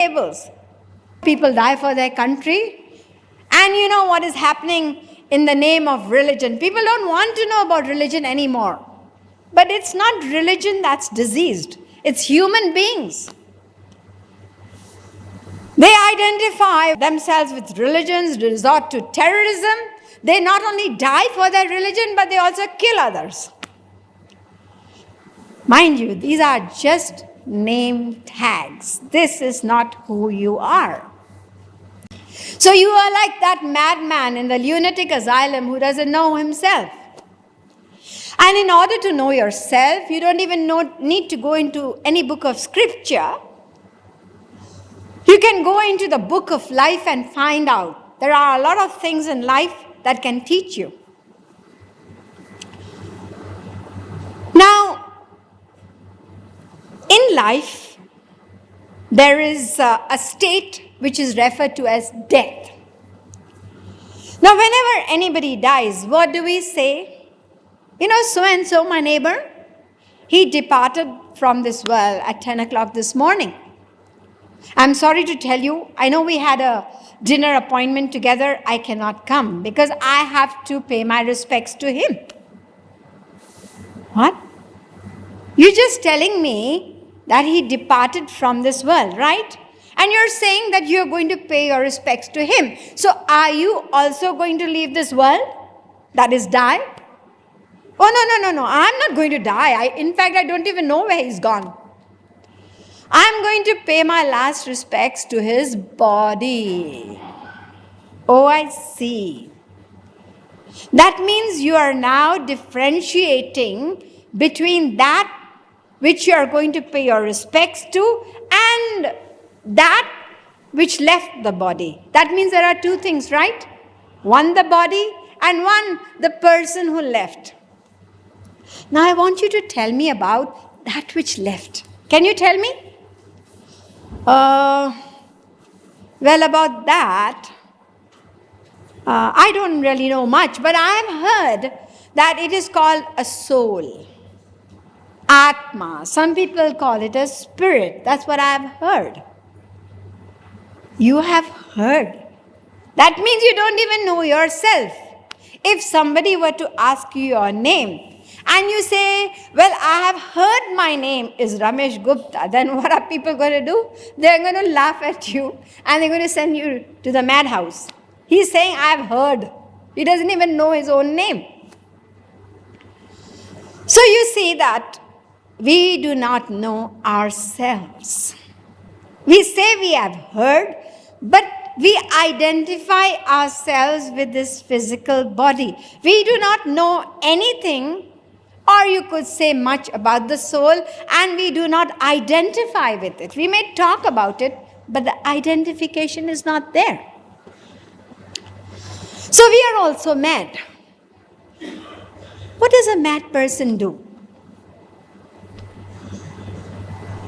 tables. People die for their country. And you know what is happening in the name of religion? People don't want to know about religion anymore. But it's not religion that's diseased. It's human beings. They identify themselves with religions, resort to terrorism. They not only die for their religion, but they also kill others. Mind you, these are just name tags. This is not who you are. So you are like that madman in the lunatic asylum who doesn't know himself. And in order to know yourself, you don't even need to go into any book of scripture. You can go into the book of life and find out. There are a lot of things in life that can teach you. Now, in life, there is a state which is referred to as death. Now, whenever anybody dies, what do we say? You know, so-and-so, my neighbor, he departed from this world at 10 o'clock this morning. I'm sorry to tell you, I know we had a dinner appointment together. I cannot come because I have to pay my respects to him. What? You're just telling me that he departed from this world, right? And you're saying that you're going to pay your respects to him. So are you also going to leave this world? That is, die? Oh, no. I'm not going to die. In fact, I don't even know where he's gone. I'm going to pay my last respects to his body. Oh, I see. That means you are now differentiating between that which you are going to pay your respects to and that which left the body. That means there are two things, right? One, the body, and one, the person who left. Now, I want you to tell me about that which left. Can you tell me? Well, about that, I don't really know much, but I have heard that it is called a soul, Atma. Some people call it a spirit. That's what I have heard. You have heard. That means you don't even know yourself. If somebody were to ask you your name, and you say, well, I have heard my name is Ramesh Gupta, then what are people going to do? They're going to laugh at you and they're going to send you to the madhouse. He's saying, I have heard. He doesn't even know his own name. So you see that we do not know ourselves. We say we have heard, but we identify ourselves with this physical body. We do not know anything, or you could say much about the soul, and we do not identify with it. We may talk about it, but the identification is not there. So we are also mad. What does a mad person do?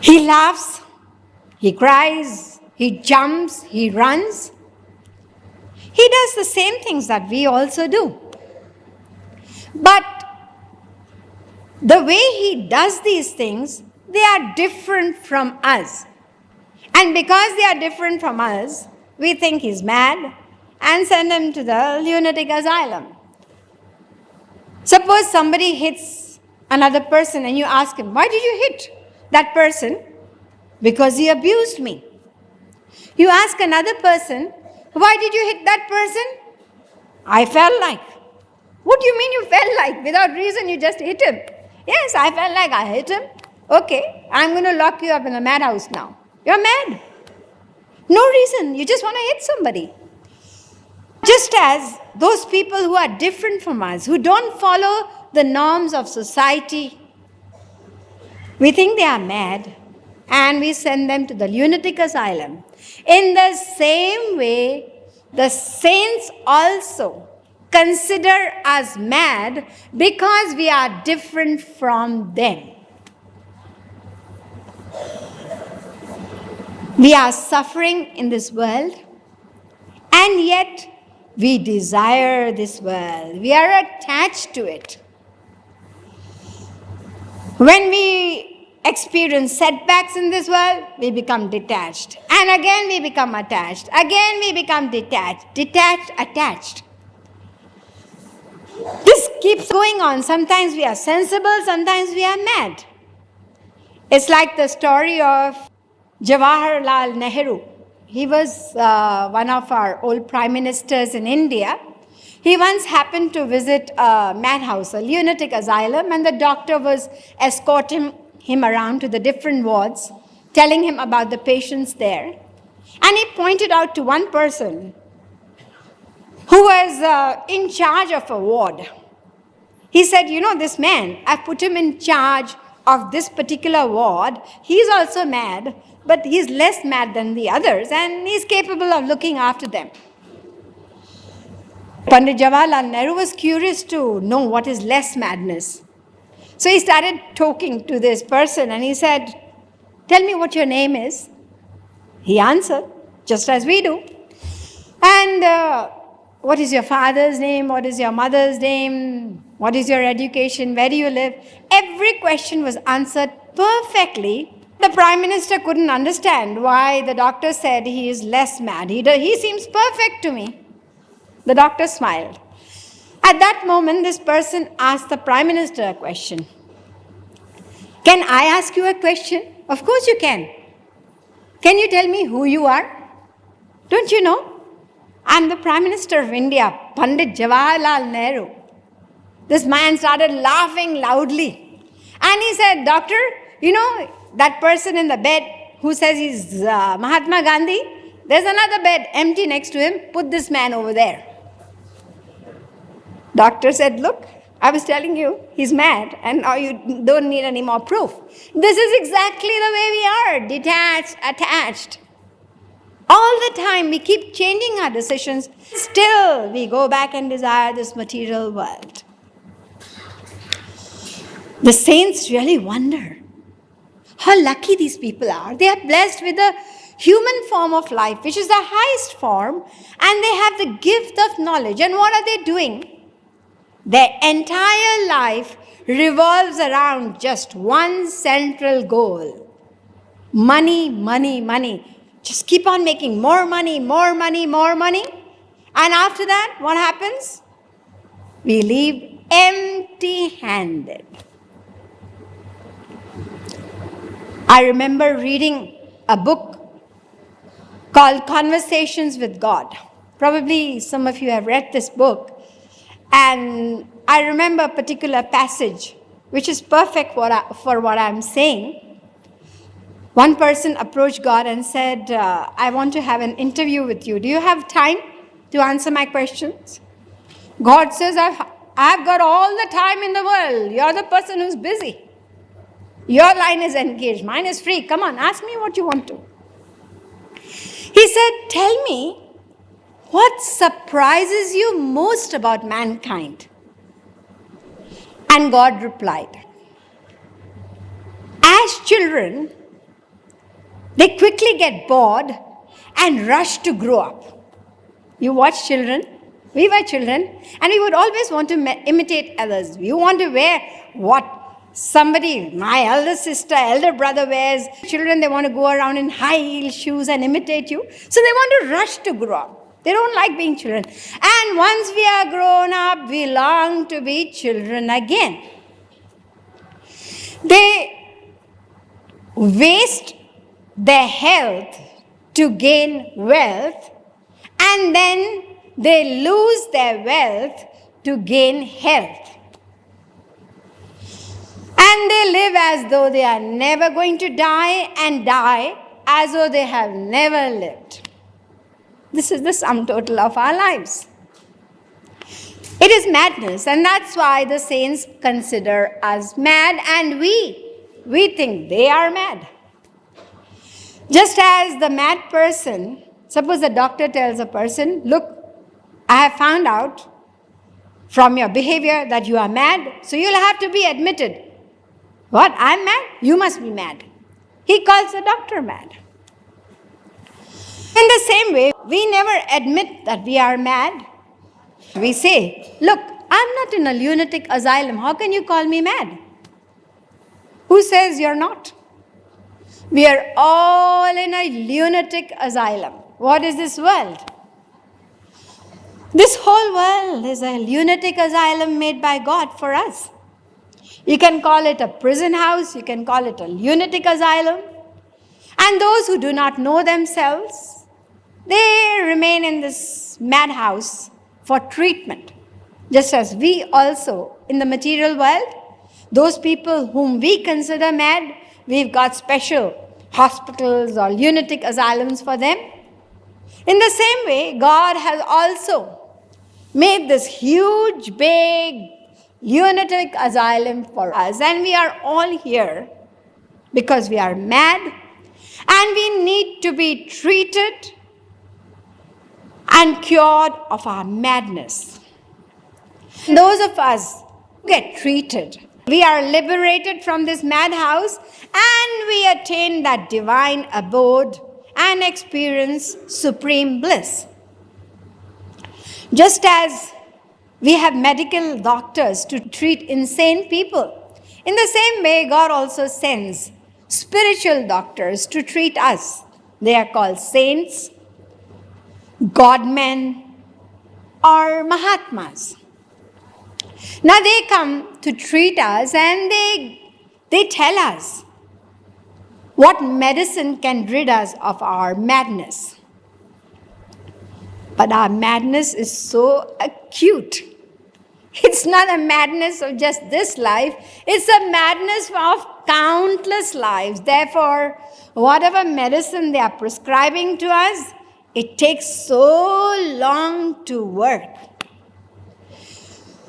He laughs, he cries, he jumps, he runs. He does the same things that we also do. But the way he does these things, they are different from us. And because they are different from us, we think he's mad and send him to the lunatic asylum. Suppose somebody hits another person and you ask him, why did you hit that person? Because he abused me. You ask another person, why did you hit that person? I felt like. What do you mean you felt like? Without reason you just hit him. Yes, I felt like I hit him. Okay, I'm going to lock you up in a madhouse now. You're mad. No reason. You just want to hit somebody. Just as those people who are different from us, who don't follow the norms of society, we think they are mad and we send them to the lunatic asylum. In the same way, the saints also consider us mad because we are different from them. We are suffering in this world, and yet we desire this world. We are attached to it. When we experience setbacks in this world, we become detached. And again we become attached. Again we become detached. Detached, attached. This keeps going on. Sometimes we are sensible, sometimes we are mad. It's like the story of Jawaharlal Nehru. He was one of our old prime ministers in India. He once happened to visit a madhouse, a lunatic asylum, and the doctor was escorting him around to the different wards, telling him about the patients there. And he pointed out to one person who was in charge of a ward. He said, you know, this man, I've put him in charge of this particular ward. He's also mad, but he's less mad than the others, and he's capable of looking after them. Pandit Jawaharlal Nehru was curious to know what is less madness. So he started talking to this person and he said, tell me what your name is. He answered, just as we do. And what is your father's name? What is your mother's name? What is your education? Where do you live? Every question was answered perfectly. The Prime Minister couldn't understand why the doctor said he is less mad. He seems perfect to me. The doctor smiled. At that moment, this person asked the Prime Minister a question. Can I ask you a question? Of course you can. Can you tell me who you are? Don't you know? I'm the Prime Minister of India, Pandit Jawaharlal Nehru. This man started laughing loudly. And he said, doctor, you know that person in the bed who says he's Mahatma Gandhi? There's another bed empty next to him. Put this man over there. Doctor said, look, I was telling you, he's mad, and now you don't need any more proof. This is exactly the way we are, detached, attached. All the time we keep changing our decisions. Still, we go back and desire this material world. The saints really wonder how lucky these people are. They are blessed with a human form of life, which is the highest form, and they have the gift of knowledge. And what are they doing? Their entire life revolves around just one central goal. Money, money, money. Just keep on making more money, more money, more money. And after that, what happens? We leave empty-handed. I remember reading a book called Conversations with God. Probably some of you have read this book. And I remember a particular passage which is perfect for what I'm saying. One person approached God and said, I want to have an interview with you. Do you have time to answer my questions? God says, I've got all the time in the world. You're the person who's busy. Your line is engaged. Mine is free. Come on, ask me what you want to. He said, tell me, what surprises you most about mankind? And God replied, as children, they quickly get bored and rush to grow up. You watch children, we were children, and we would always want to imitate others. We want to wear what somebody, my elder sister, elder brother wears. Children, they want to go around in high heel shoes and imitate you. So they want to rush to grow up. They don't like being children. And once we are grown up, we long to be children again. They waste their health to gain wealth, and then they lose their wealth to gain health. And they live as though they are never going to die, and die as though they have never lived. This is the sum total of our lives. It is madness, and that's why the saints consider us mad, and we think they are mad. Just as the mad person, suppose the doctor tells a person, look, I have found out from your behavior that you are mad, so you'll have to be admitted. What, I'm mad? You must be mad. He calls the doctor mad. In the same way, we never admit that we are mad. We say, look, I'm not in a lunatic asylum. How can you call me mad? Who says you're not? We are all in a lunatic asylum. What is this world? This whole world is a lunatic asylum made by God for us. You can call it a prison house, you can call it a lunatic asylum. And those who do not know themselves, they remain in this madhouse for treatment. Just as we also, in the material world, those people whom we consider mad, we've got special hospitals or lunatic asylums for them. In the same way, God has also made this huge, big, lunatic asylum for us. And we are all here because we are mad and we need to be treated and cured of our madness. Those of us who get treated, we are liberated from this madhouse and we attain that divine abode and experience supreme bliss. Just as we have medical doctors to treat insane people, in the same way God also sends spiritual doctors to treat us. They are called saints, godmen, or Mahatmas. Now they come to treat us and they tell us what medicine can rid us of our madness. But our madness is so acute. It's not a madness of just this life. It's a madness of countless lives. Therefore, whatever medicine they are prescribing to us, it takes so long to work.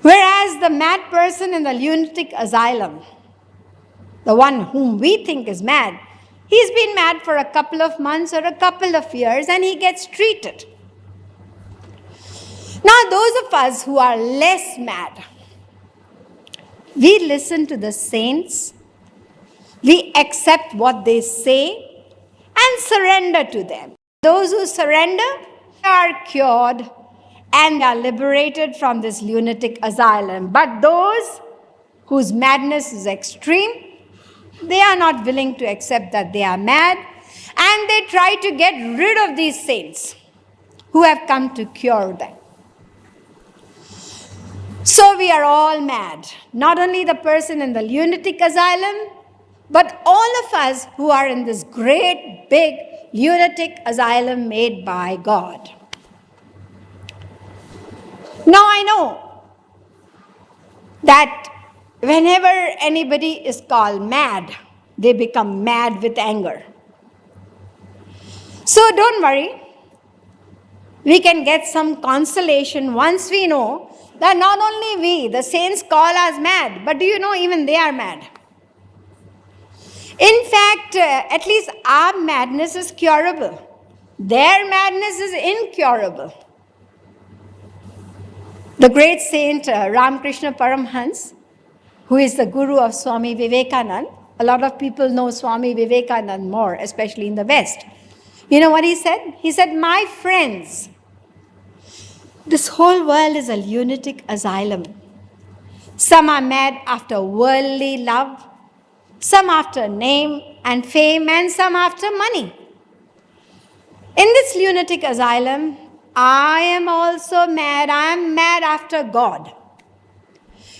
Whereas the mad person in the lunatic asylum, the one whom we think is mad, he's been mad for a couple of months or a couple of years and he gets treated. Now, those of us who are less mad, we listen to the saints, we accept what they say and surrender to them. Those who surrender are cured and are liberated from this lunatic asylum. But those whose madness is extreme, they are not willing to accept that they are mad and they try to get rid of these saints who have come to cure them. So we are all mad, not only the person in the lunatic asylum, but all of us who are in this great, big, lunatic asylum made by God. Now I know that whenever anybody is called mad, they become mad with anger. So don't worry. We can get some consolation once we know that not only we, the saints, call us mad, but do you know even they are mad? In fact, at least our madness is curable. Their madness is incurable. The great saint Ramakrishna Paramhans, who is the guru of Swami Vivekananda, a lot of people know Swami Vivekananda more, especially in the West. You know what he said? He said, "My friends, this whole world is a lunatic asylum. Some are mad after worldly love, some after name and fame, and some after money. In this lunatic asylum, I am also mad. I am mad after God.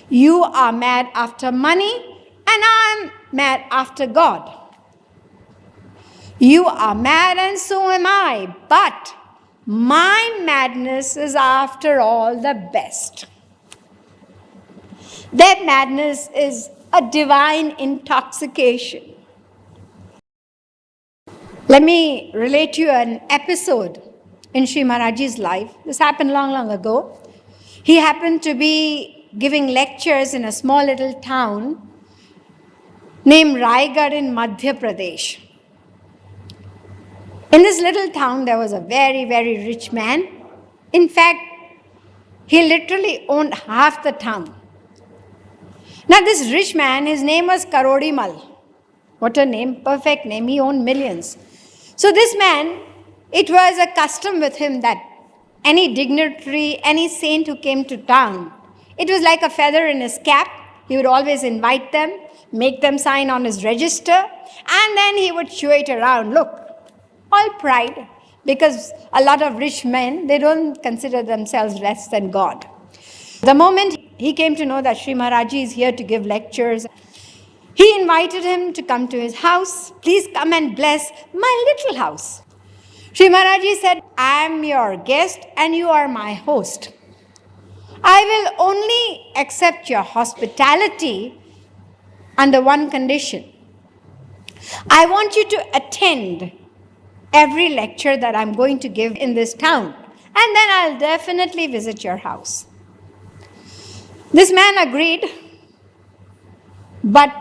You are mad after money, and I am mad after God. You are mad and so am I, but my madness is after all the best." Their madness is a divine intoxication. Let me relate to you an episode in Sri Maharaji's life. This happened long, long ago. He happened to be giving lectures in a small little town named Raigad in Madhya Pradesh. In this little town, there was a very, very rich man. In fact, he literally owned half the town. Now, this rich man, his name was Karodimal. What a name, perfect name. He owned millions. So this man, it was a custom with him that any dignitary, any saint who came to town, it was like a feather in his cap. he would always invite them, make them sign on his register, and then he would show it around. Look, all pride, because a lot of rich men, they don't consider themselves less than God. The moment he came to know that Sri Maharaji is here to give lectures, he invited him to come to his house. Please come and bless my little house. Sri Maharaji said, I am your guest and you are my host. I will only accept your hospitality under one condition. I want you to attend every lecture that I'm going to give in this town, and then I'll definitely visit your house. This man agreed, but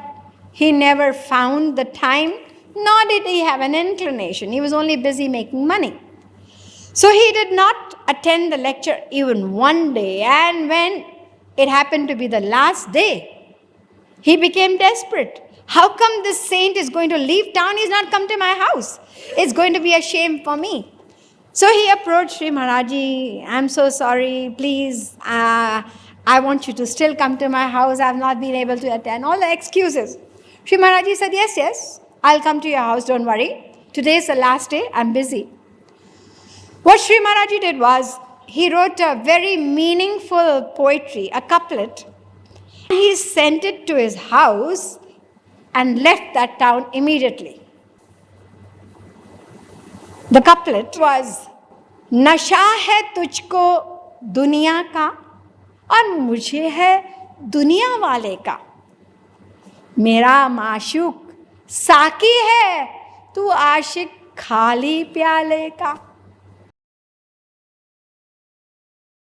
he never found the time, nor did he have an inclination. He was only busy making money. So he did not attend the lecture even one day, and when it happened to be the last day, he became desperate. How come this saint is going to leave town? He's not come to my house. It's going to be a shame for me. So he approached Sri Maharaji. I'm so sorry, please, I want you to still come to my house. I've not been able to attend. All the excuses. Sri Maharaji said, yes, I'll come to your house, don't worry. Today is the last day, I'm busy. What Sri Maharaji did was, he wrote a very meaningful poetry, a couplet. He sent it to his house and left that town immediately. The couplet was, नशा है तुझको दुनिया का और मुझे है दुनिया वाले का. मेरा माशूक साकी है, तू आशिक खाली प्याले का.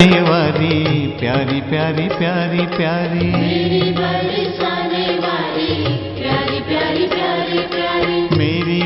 प्यारी प्यारी प्यारी प्यारी मेरी बरसाने वाली प्यारी प्यारी प्यारी प्यारी मेरी